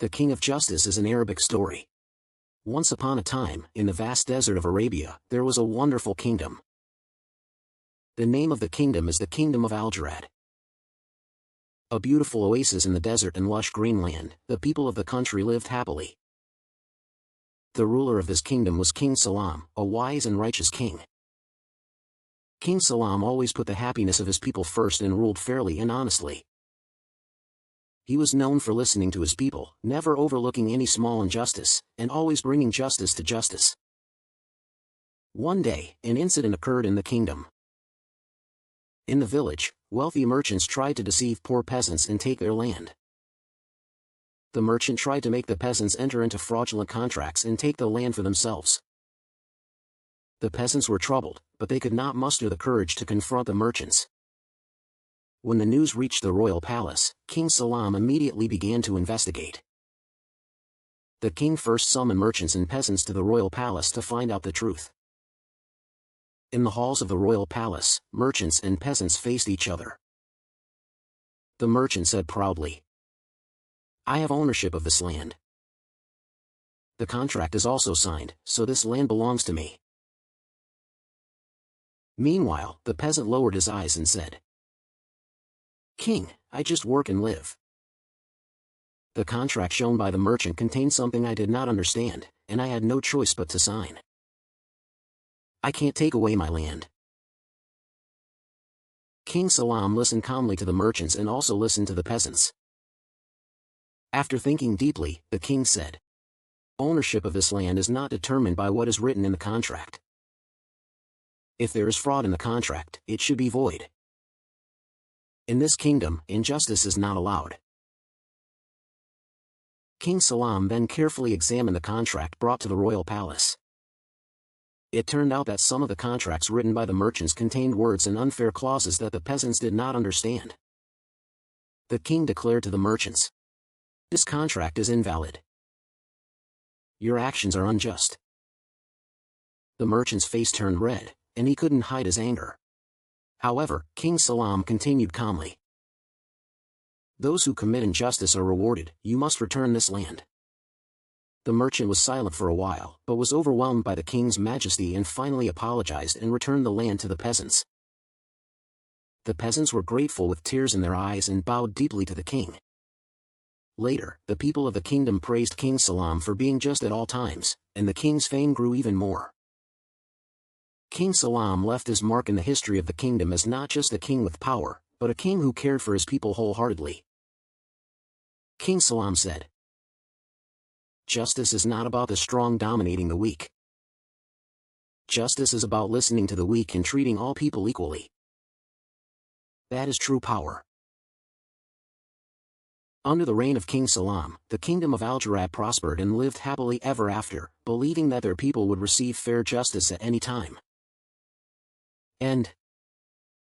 The King of Justice is an Arabic story. Once upon a time, in the vast desert of Arabia, there was a wonderful kingdom. The name of the kingdom is the Kingdom of Al-Jurad. A beautiful oasis in the desert and lush green land, the people of the country lived happily. The ruler of this kingdom was King Salam, a wise and righteous king. King Salam always put the happiness of his people first and ruled fairly and honestly. He was known for listening to his people, never overlooking any small injustice, and always bringing justice to justice. One day, an incident occurred in the kingdom. In the village, wealthy merchants tried to deceive poor peasants and take their land. The merchant tried to make the peasants enter into fraudulent contracts and take the land for themselves. The peasants were troubled, but they could not muster the courage to confront the merchants. When the news reached the royal palace, King Salam immediately began to investigate. The king first summoned merchants and peasants to the royal palace to find out the truth. In the halls of the royal palace, merchants and peasants faced each other. The merchant said proudly, "I have ownership of this land. The contract is also signed, so this land belongs to me." Meanwhile, the peasant lowered his eyes and said, "King, I just work and live. The contract shown by the merchant contained something I did not understand, and I had no choice but to sign. I can't take away my land." King Salam listened calmly to the merchants and also listened to the peasants. After thinking deeply, the king said, "Ownership of this land is not determined by what is written in the contract. If there is fraud in the contract, it should be void. In this kingdom, injustice is not allowed." King Salam then carefully examined the contract brought to the royal palace. It turned out that some of the contracts written by the merchants contained words and unfair clauses that the peasants did not understand. The king declared to the merchants, "This contract is invalid. Your actions are unjust." The merchant's face turned red, and he couldn't hide his anger. However, King Salam continued calmly, "Those who commit injustice are rewarded. You must return this land." The merchant was silent for a while, but was overwhelmed by the king's majesty and finally apologized and returned the land to the peasants. The peasants were grateful with tears in their eyes and bowed deeply to the king. Later, the people of the kingdom praised King Salam for being just at all times, and the king's fame grew even more. King Salam left his mark in the history of the kingdom as not just a king with power, but a king who cared for his people wholeheartedly. King Salam said, "Justice is not about the strong dominating the weak. Justice is about listening to the weak and treating all people equally. That is true power." Under the reign of King Salam, the kingdom of Al-Jurad prospered and lived happily ever after, believing that their people would receive fair justice at any time. End.